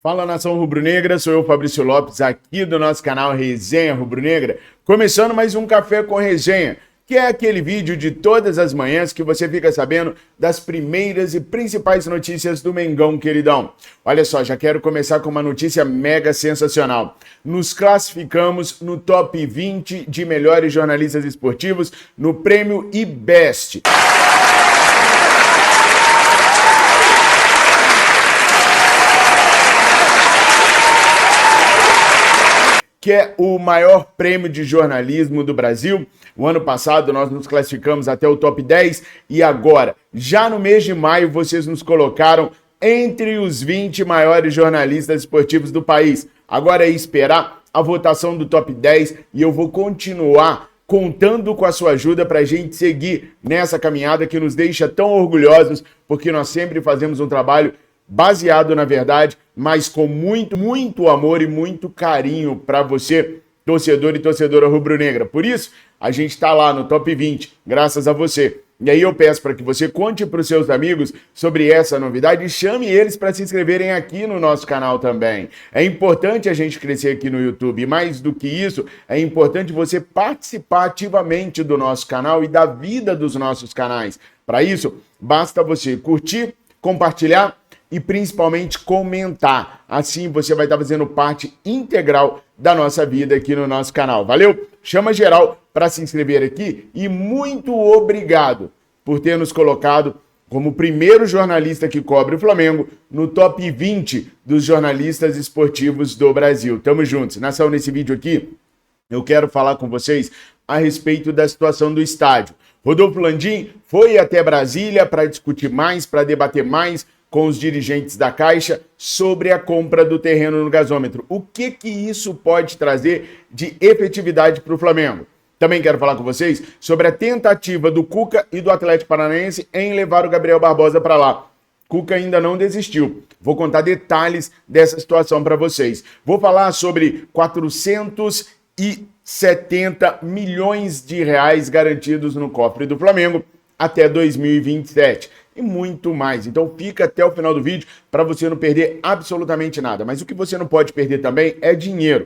Fala, nação rubro-negra, sou eu, Fabrício Lopes, aqui do nosso canal Resenha Rubro-Negra, começando mais um Café com Resenha, que é aquele vídeo de todas as manhãs que você fica sabendo das primeiras e principais notícias do Mengão queridão. Olha só, já quero começar com uma notícia mega sensacional. Nos classificamos no top 20 de melhores jornalistas esportivos no prêmio IBEST. Que é o maior prêmio de jornalismo do Brasil. O ano passado nós nos classificamos até o top 10 e agora, já no mês de maio, vocês nos colocaram entre os 20 maiores jornalistas esportivos do país. Agora é esperar a votação do top 10 e eu vou continuar contando com a sua ajuda para a gente seguir nessa caminhada que nos deixa tão orgulhosos, porque nós sempre fazemos um trabalho baseado na verdade, mas com muito amor e muito carinho para você, torcedor e torcedora rubro-negra. Por isso, a gente está lá no top 20, graças a você. E aí eu peço para que você conte para os seus amigos sobre essa novidade e chame eles para se inscreverem aqui no nosso canal também. É importante a gente crescer aqui no YouTube e mais do que isso, é importante você participar ativamente do nosso canal e da vida dos nossos canais. Para isso, basta você curtir, compartilhar e principalmente comentar. Assim você vai estar fazendo parte integral da nossa vida aqui no nosso canal. Valeu? Chama geral para se inscrever aqui e muito obrigado por ter nos colocado como o primeiro jornalista que cobre o Flamengo no top 20 dos jornalistas esportivos do Brasil. Tamo juntos. Nação, nesse vídeo aqui, eu quero falar com vocês a respeito da situação do estádio. Rodolfo Landim foi até Brasília para discutir mais, para debater mais com os dirigentes da Caixa sobre a compra do terreno no gasômetro. O que isso pode trazer de efetividade para o Flamengo? Também quero falar com vocês sobre a tentativa do Cuca e do Atlético Paranaense em levar o Gabriel Barbosa para lá. Cuca ainda não desistiu. Vou contar detalhes dessa situação para vocês. Vou falar sobre 470 milhões de reais garantidos no cofre do Flamengo até 2027. E muito mais. Então fica até o final do vídeo para você não perder absolutamente nada. Mas o que você não pode perder também é dinheiro.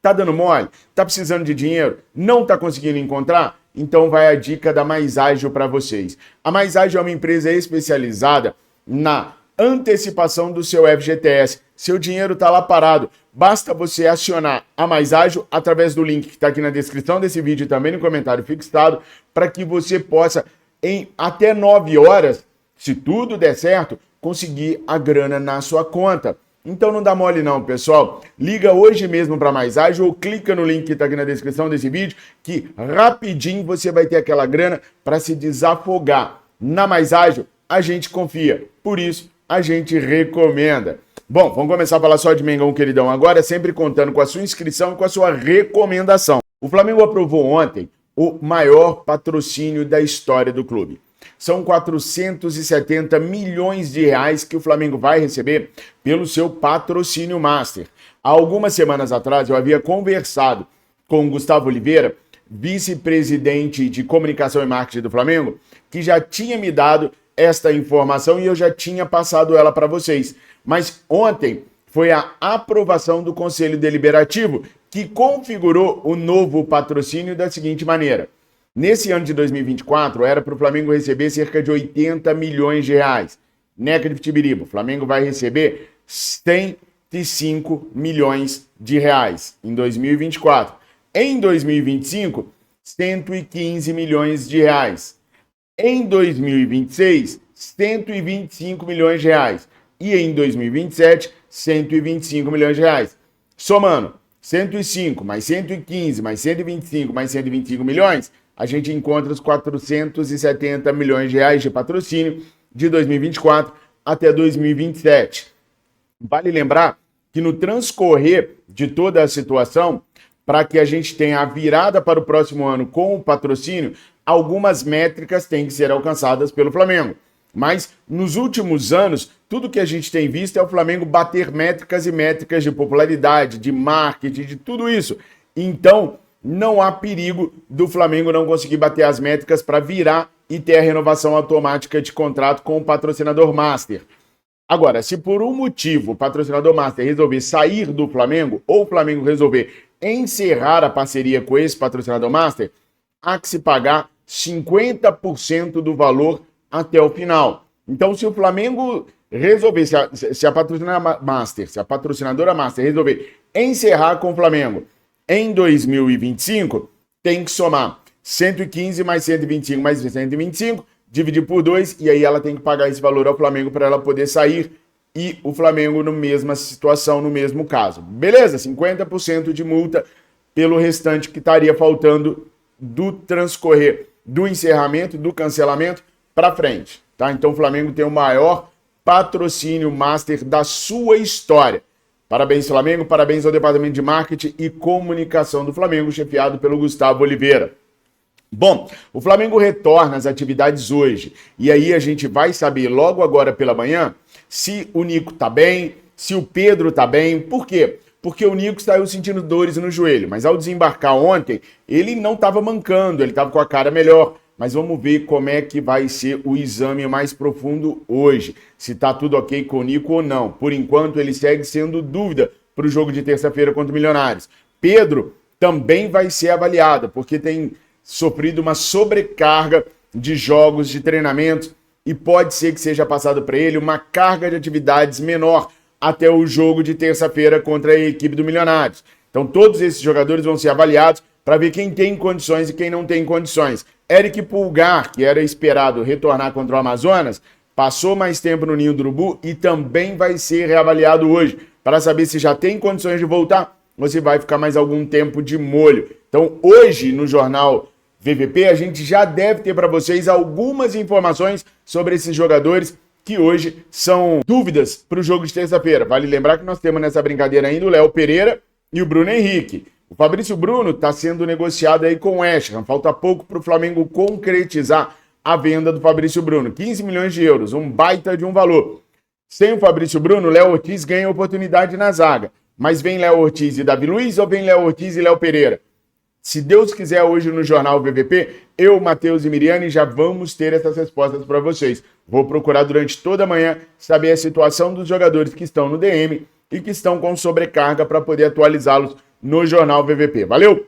Tá dando mole? Tá precisando de dinheiro? Não tá conseguindo encontrar? Então vai a dica da Mais Ágil para vocês. A Mais Ágil é uma empresa especializada na antecipação do seu FGTS. Seu dinheiro tá lá parado. Basta você acionar a Mais Ágil através do link que está aqui na descrição desse vídeo e também no comentário fixado para que você possa, em até 9 horas, se tudo der certo, conseguir a grana na sua conta. Então não dá mole não, pessoal. Liga hoje mesmo para Mais Ágil ou clica no link que está aqui na descrição desse vídeo que rapidinho você vai ter aquela grana para se desafogar. Na Mais Ágil, a gente confia. Por isso, a gente recomenda. Bom, vamos começar a falar só de Mengão queridão agora, sempre contando com a sua inscrição e com a sua recomendação. O Flamengo aprovou ontem o maior patrocínio da história do clube. São 470 milhões de reais que o Flamengo vai receber pelo seu patrocínio master. Há algumas semanas atrás eu havia conversado com o Gustavo Oliveira, vice-presidente de comunicação e marketing do Flamengo, que já tinha me dado esta informação e eu já tinha passado ela para vocês. Mas ontem foi a aprovação do Conselho Deliberativo que configurou o novo patrocínio da seguinte maneira. Nesse ano de 2024, era para o Flamengo receber cerca de 80 milhões de reais. Neca de Pitibiriba, o Flamengo vai receber 105 milhões de reais em 2024. Em 2025, 115 milhões de reais. Em 2026, 125 milhões de reais. E em 2027, 125 milhões de reais. Somando 105 mais 115 mais 125 mais 125 milhões, a gente encontra os 470 milhões de reais de patrocínio de 2024 até 2027. Vale lembrar que no transcorrer de toda a situação, para que a gente tenha a virada para o próximo ano com o patrocínio, algumas métricas têm que ser alcançadas pelo Flamengo. Mas nos últimos anos, tudo que a gente tem visto é o Flamengo bater métricas e métricas de popularidade, de marketing, de tudo isso. Então, não há perigo do Flamengo não conseguir bater as métricas para virar e ter a renovação automática de contrato com o patrocinador master. Agora, se por um motivo o patrocinador master resolver sair do Flamengo, ou o Flamengo resolver encerrar a parceria com esse patrocinador master, há que se pagar 50% do valor até o final. Então, se o Flamengo resolver, se a patrocinadora master resolver encerrar com o Flamengo em 2025, tem que somar 115 mais 125 mais 125, dividir por 2, e aí ela tem que pagar esse valor ao Flamengo para ela poder sair, e o Flamengo na mesma situação, no mesmo caso. Beleza? 50% de multa pelo restante que estaria faltando do transcorrer do encerramento, do cancelamento para frente, tá? Então o Flamengo tem o maior patrocínio master da sua história. Parabéns, Flamengo, parabéns ao Departamento de Marketing e Comunicação do Flamengo, chefiado pelo Gustavo Oliveira. Bom, o Flamengo retorna às atividades hoje, e aí a gente vai saber logo agora pela manhã se o Nico tá bem, se o Pedro tá bem. Por quê? Porque o Nico saiu sentindo dores no joelho, mas ao desembarcar ontem, ele não estava mancando, ele estava com a cara melhor. Mas vamos ver como é que vai ser o exame mais profundo hoje, se tá tudo ok com o Nico ou não. Por enquanto, ele segue sendo dúvida para o jogo de terça-feira contra o Milionários. Pedro também vai ser avaliado, porque tem sofrido uma sobrecarga de jogos, de treinamentos, e pode ser que seja passado para ele uma carga de atividades menor até o jogo de terça-feira contra a equipe do Milionários. Então todos esses jogadores vão ser avaliados para ver quem tem condições e quem não tem condições. Eric Pulgar, que era esperado retornar contra o Amazonas, passou mais tempo no Ninho do Urubu e também vai ser reavaliado hoje, para saber se já tem condições de voltar ou se vai ficar mais algum tempo de molho. Então hoje no Jornal VVP a gente já deve ter para vocês algumas informações sobre esses jogadores que hoje são dúvidas para o jogo de terça-feira. Vale lembrar que nós temos nessa brincadeira ainda o Léo Pereira e o Bruno Henrique. O Fabrício Bruno está sendo negociado aí com o West Ham. Falta pouco para o Flamengo concretizar a venda do Fabrício Bruno. 15 milhões de euros, um baita de um valor. Sem o Fabrício Bruno, o Léo Ortiz ganha oportunidade na zaga. Mas vem Léo Ortiz e Davi Luiz ou vem Léo Ortiz e Léo Pereira? Se Deus quiser, hoje no Jornal VVP, eu, Matheus e Miriane já vamos ter essas respostas para vocês. Vou procurar durante toda a manhã saber a situação dos jogadores que estão no DM e que estão com sobrecarga para poder atualizá-los no Jornal VVP. Valeu?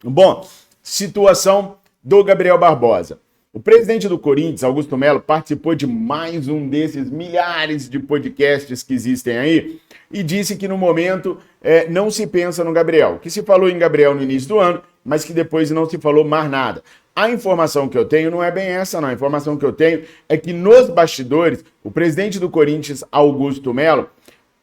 Bom, situação do Gabriel Barbosa. O presidente do Corinthians, Augusto Melo, participou de mais um desses milhares de podcasts que existem aí e disse que no momento não se pensa no Gabriel. Que se falou em Gabriel no início do ano, mas que depois não se falou mais nada. A informação que eu tenho não é bem essa, não. A informação que eu tenho é que nos bastidores, o presidente do Corinthians, Augusto Melo,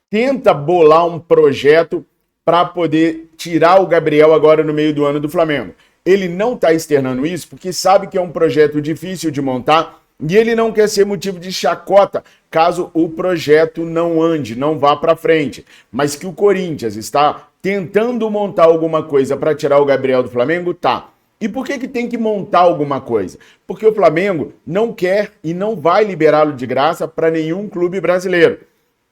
tenta bolar um projeto para poder tirar o Gabriel agora no meio do ano do Flamengo. Ele não está externando isso porque sabe que é um projeto difícil de montar e ele não quer ser motivo de chacota caso o projeto não ande, não vá para frente. Mas que o Corinthians está tentando montar alguma coisa para tirar o Gabriel do Flamengo, tá. E por que tem que montar alguma coisa? Porque o Flamengo não quer e não vai liberá-lo de graça para nenhum clube brasileiro.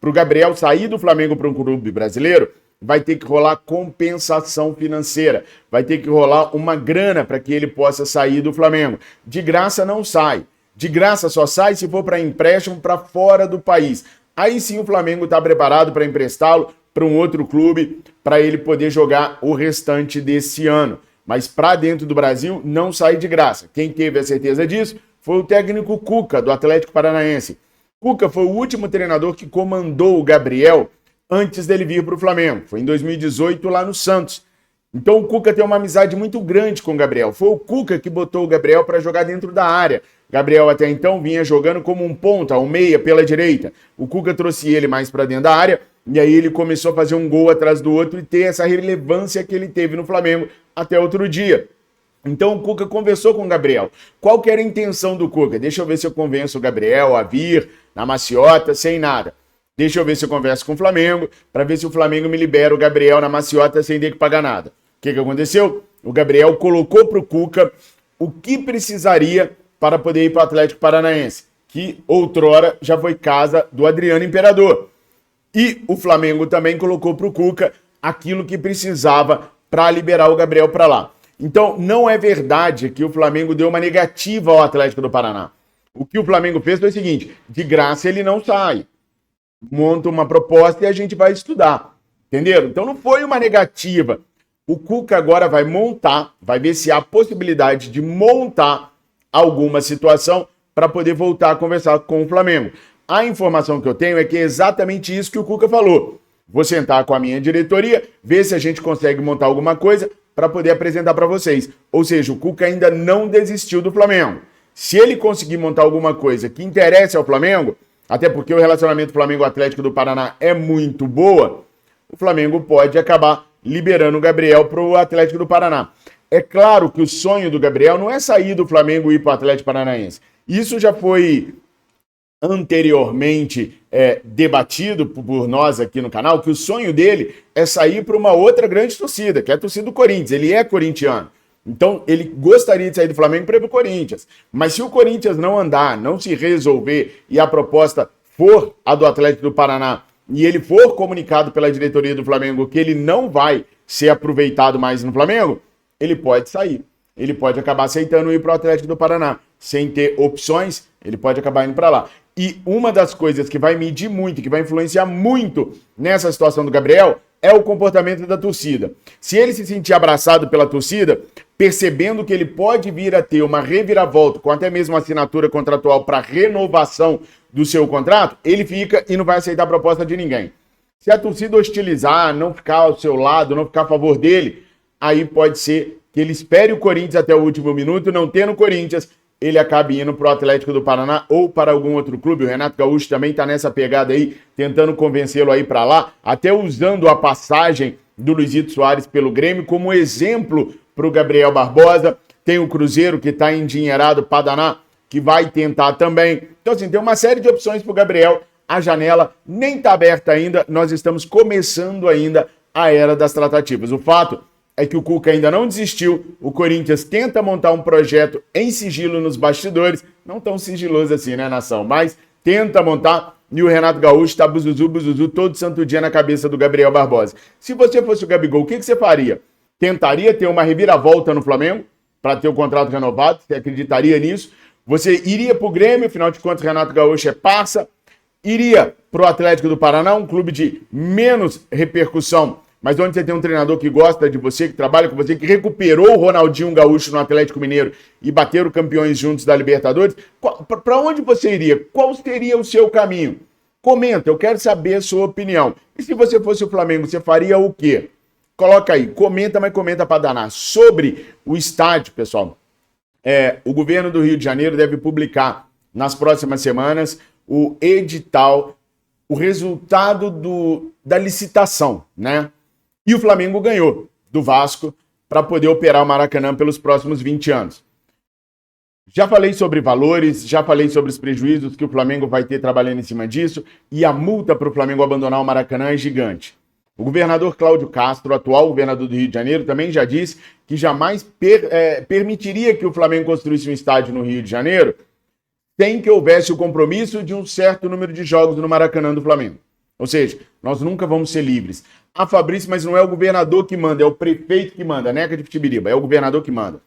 Para o Gabriel sair do Flamengo para um clube brasileiro, vai ter que rolar compensação financeira, vai ter que rolar uma grana para que ele possa sair do Flamengo. De graça não sai. De graça só sai se for para empréstimo para fora do país. Aí sim o Flamengo está preparado para emprestá-lo para um outro clube, para ele poder jogar o restante desse ano. Mas para dentro do Brasil não sai de graça. Quem teve a certeza disso foi o técnico Cuca, do Atlético Paranaense. Cuca foi o último treinador que comandou o Gabriel antes dele vir para o Flamengo. Foi em 2018 lá no Santos. Então o Cuca tem uma amizade muito grande com o Gabriel. Foi o Cuca que botou o Gabriel para jogar dentro da área. Gabriel até então vinha jogando como um ponta, um meia pela direita. O Cuca trouxe ele mais para dentro da área e aí ele começou a fazer um gol atrás do outro e ter essa relevância que ele teve no Flamengo até outro dia. Então o Cuca conversou com o Gabriel. Qual que era a intenção do Cuca? Deixa eu ver se eu convenço o Gabriel a vir na maciota sem nada. Deixa eu ver se eu converso com o Flamengo, para ver se o Flamengo me libera o Gabriel na maciota sem ter que pagar nada. O que aconteceu? O Gabriel colocou para o Cuca o que precisaria para poder ir para o Atlético Paranaense, que outrora já foi casa do Adriano Imperador. E o Flamengo também colocou para o Cuca aquilo que precisava para liberar o Gabriel para lá. Então, não é verdade que o Flamengo deu uma negativa ao Atlético do Paraná. O que o Flamengo fez foi o seguinte: de graça ele não sai. monta uma proposta e a gente vai estudar. Entenderam? Então não foi uma negativa. O Cuca agora vai montar, vai ver se há possibilidade de montar alguma situação para poder voltar a conversar com o Flamengo. A informação que eu tenho é que é exatamente isso que o Cuca falou. Vou sentar com a minha diretoria, ver se a gente consegue montar alguma coisa para poder apresentar para vocês. Ou seja, o Cuca ainda não desistiu do Flamengo. Se ele conseguir montar alguma coisa que interesse ao Flamengo, até porque o relacionamento Flamengo-Atlético do Paraná é muito boa, o Flamengo pode acabar liberando o Gabriel para o Atlético do Paraná. É claro que o sonho do Gabriel não é sair do Flamengo e ir para o Atlético Paranaense. Isso já foi anteriormente debatido por nós aqui no canal, que o sonho dele é sair para uma outra grande torcida, que é a torcida do Corinthians. Ele é corintiano. Então, ele gostaria de sair do Flamengo para ir para o Corinthians. Mas se o Corinthians não andar, não se resolver e a proposta for a do Atlético do Paraná e ele for comunicado pela diretoria do Flamengo que ele não vai ser aproveitado mais no Flamengo, ele pode sair. Ele pode acabar aceitando ir para o Atlético do Paraná. Sem ter opções, ele pode acabar indo para lá. E uma das coisas que vai medir muito, que vai influenciar muito nessa situação do Gabriel, é o comportamento da torcida. Se ele se sentir abraçado pela torcida, percebendo que ele pode vir a ter uma reviravolta, com até mesmo assinatura contratual para renovação do seu contrato, ele fica e não vai aceitar a proposta de ninguém. Se a torcida hostilizar, não ficar ao seu lado, não ficar a favor dele, aí pode ser que ele espere o Corinthians até o último minuto, não tendo o Corinthians, ele acabe indo para o Atlético do Paraná ou para algum outro clube. O Renato Gaúcho também está nessa pegada aí, tentando convencê-lo a ir para lá, até usando a passagem do Luizito Soares pelo Grêmio como exemplo para o Gabriel Barbosa. Tem o Cruzeiro, que está endinheirado para danar, que vai tentar também. Então, assim, tem uma série de opções para o Gabriel. A janela nem está aberta ainda, nós estamos começando ainda a era das tratativas. O fato é que o Cuca ainda não desistiu, o Corinthians tenta montar um projeto em sigilo nos bastidores, não tão sigiloso assim, né, nação? Mas tenta montar, e o Renato Gaúcho está buzuzu todo santo dia na cabeça do Gabriel Barbosa. Se você fosse o Gabigol, o que você faria? Tentaria ter uma reviravolta no Flamengo para ter o contrato renovado? Você acreditaria nisso? Você iria para o Grêmio, afinal de contas, Renato Gaúcho é parça, iria para o Atlético do Paraná, um clube de menos repercussão, mas onde você tem um treinador que gosta de você, que trabalha com você, que recuperou o Ronaldinho Gaúcho no Atlético Mineiro e bateram campeões juntos da Libertadores, para onde você iria? Qual seria o seu caminho? Comenta, eu quero saber a sua opinião. E se você fosse o Flamengo, você faria o quê? Coloca aí, comenta, mas comenta para danar. Sobre o estádio, pessoal, o governo do Rio de Janeiro deve publicar nas próximas semanas o edital, o resultado da licitação, né? E o Flamengo ganhou do Vasco para poder operar o Maracanã pelos próximos 20 anos. Já falei sobre valores, já falei sobre os prejuízos que o Flamengo vai ter trabalhando em cima disso, e a multa para o Flamengo abandonar o Maracanã é gigante. O governador Cláudio Castro, atual governador do Rio de Janeiro, também já disse que jamais permitiria que o Flamengo construísse um estádio no Rio de Janeiro sem que houvesse o compromisso de um certo número de jogos no Maracanã do Flamengo. Ou seja, nós nunca vamos ser livres. Ah, Fabrício, mas não é o governador que manda, é o prefeito que manda, Neca de Pitibiriba, é o governador que manda.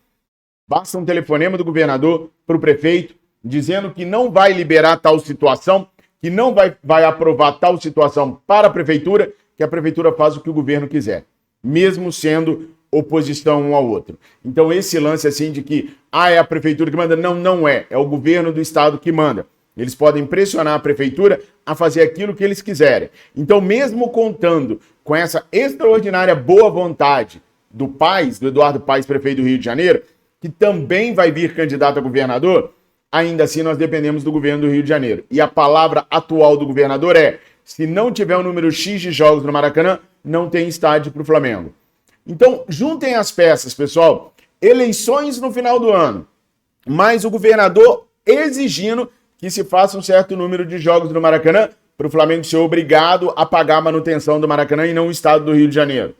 Basta um telefonema do governador para o prefeito dizendo que não vai liberar tal situação, que não vai aprovar tal situação para a prefeitura, que a prefeitura faz o que o governo quiser, mesmo sendo oposição um ao outro. Então esse lance assim de que é a prefeitura que manda, não é o governo do estado que manda. Eles podem pressionar a prefeitura a fazer aquilo que eles quiserem. Então, mesmo contando com essa extraordinária boa vontade do Paes, do Eduardo Paes, prefeito do Rio de Janeiro, que também vai vir candidato a governador, ainda assim nós dependemos do governo do Rio de Janeiro. E a palavra atual do governador é: se não tiver um número X de jogos no Maracanã, não tem estádio para o Flamengo. Então, juntem as peças, pessoal. Eleições no final do ano, mas o governador exigindo que se faça um certo número de jogos no Maracanã para o Flamengo ser obrigado a pagar a manutenção do Maracanã e não o estado do Rio de Janeiro.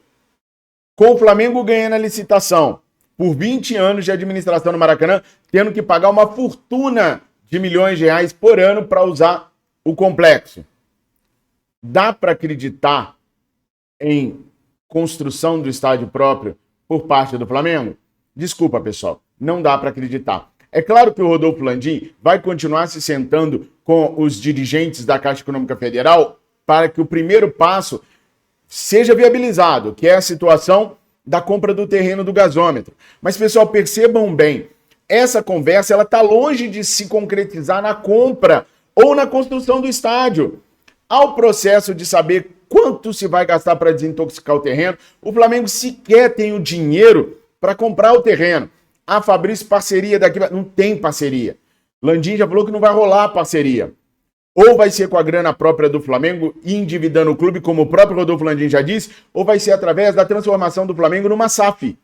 Com o Flamengo ganhando a licitação por 20 anos de administração no Maracanã, tendo que pagar uma fortuna de milhões de reais por ano para usar o complexo. Dá para acreditar em construção do estádio próprio por parte do Flamengo? Desculpa, pessoal, não dá para acreditar. É claro que o Rodolfo Landim vai continuar se sentando com os dirigentes da Caixa Econômica Federal para que o primeiro passo seja viabilizado, que é a situação da compra do terreno do gasômetro. Mas, pessoal, percebam bem, essa conversa ela está longe de se concretizar na compra ou na construção do estádio. Ao processo de saber quanto se vai gastar para desintoxicar o terreno, o Flamengo sequer tem o dinheiro para comprar o terreno. Ah, Fabrício, parceria daqui... Não tem parceria. Landim já falou que não vai rolar parceria. Ou vai ser com a grana própria do Flamengo, endividando o clube, como o próprio Rodolfo Landim já disse, ou vai ser através da transformação do Flamengo numa SAF.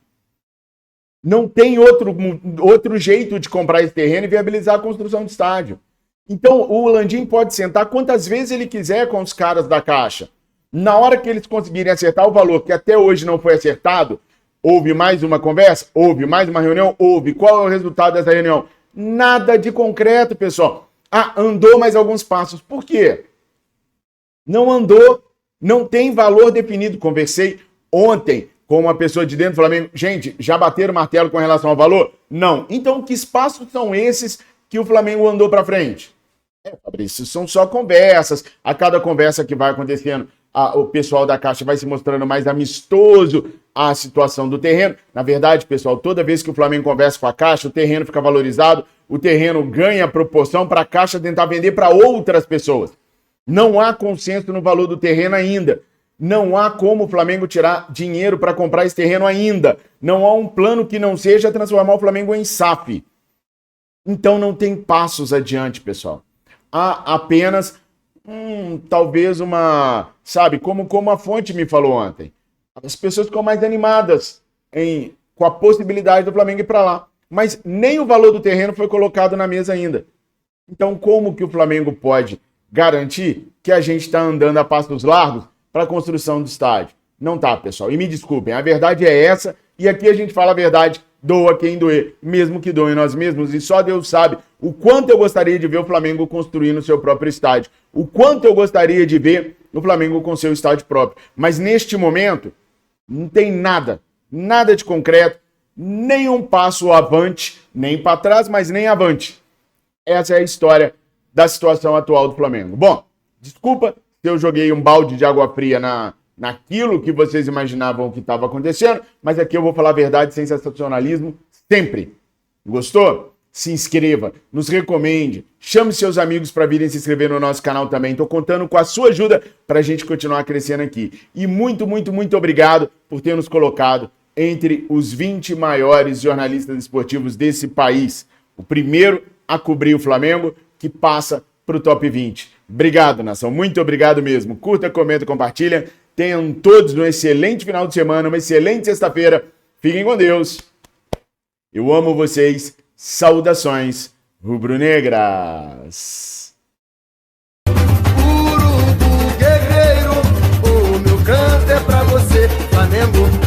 Não tem outro jeito de comprar esse terreno e viabilizar a construção do estádio. Então, o Landim pode sentar quantas vezes ele quiser com os caras da Caixa. Na hora que eles conseguirem acertar o valor, que até hoje não foi acertado, houve mais uma conversa? Houve mais uma reunião? Houve. Qual é o resultado dessa reunião? Nada de concreto, pessoal. Ah, andou mais alguns passos. Por quê? Não andou, não tem valor definido. Conversei ontem com uma pessoa de dentro do Flamengo. Gente, já bateram o martelo com relação ao valor? Não. Então, que passos são esses que o Flamengo andou para frente? Fabrício, são só conversas. A cada conversa que vai acontecendo, o pessoal da Caixa vai se mostrando mais amistoso à situação do terreno. Na verdade, pessoal, toda vez que o Flamengo conversa com a Caixa, o terreno fica valorizado, o terreno ganha proporção para a Caixa tentar vender para outras pessoas. Não há consenso no valor do terreno ainda. Não há como o Flamengo tirar dinheiro para comprar esse terreno ainda. Não há um plano que não seja transformar o Flamengo em SAF. Então não tem passos adiante, pessoal. Há apenas, talvez uma... Sabe, como a fonte me falou ontem. As pessoas ficam mais animadas com a possibilidade do Flamengo ir para lá. Mas nem o valor do terreno foi colocado na mesa ainda. Então como que o Flamengo pode garantir que a gente está andando a passos largos para a construção do estádio? Não tá, pessoal. E me desculpem, a verdade é essa. E aqui a gente fala a verdade, doa quem doer, mesmo que doem nós mesmos. E só Deus sabe o quanto eu gostaria de ver o Flamengo construindo o seu próprio estádio. O quanto eu gostaria de ver o Flamengo com seu estádio próprio. Mas neste momento, não tem nada de concreto, nenhum passo avante, nem para trás, mas nem avante. Essa é a história da situação atual do Flamengo. Bom, desculpa se eu joguei um balde de água fria naquilo que vocês imaginavam que estava acontecendo, mas aqui eu vou falar a verdade sem sensacionalismo sempre. Gostou? Se inscreva, nos recomende, chame seus amigos para virem se inscrever no nosso canal também. Estou contando com a sua ajuda para a gente continuar crescendo aqui. E muito, muito, muito obrigado por ter nos colocado entre os 20 maiores jornalistas esportivos desse país. O primeiro a cobrir o Flamengo, que passa para o top 20. Obrigado, nação. Muito obrigado mesmo. Curta, comenta, compartilha. Tenham todos um excelente final de semana, uma excelente sexta-feira. Fiquem com Deus. Eu amo vocês. Saudações rubro-negras. Urubu guerreiro, o meu canto é pra você, Flamengo.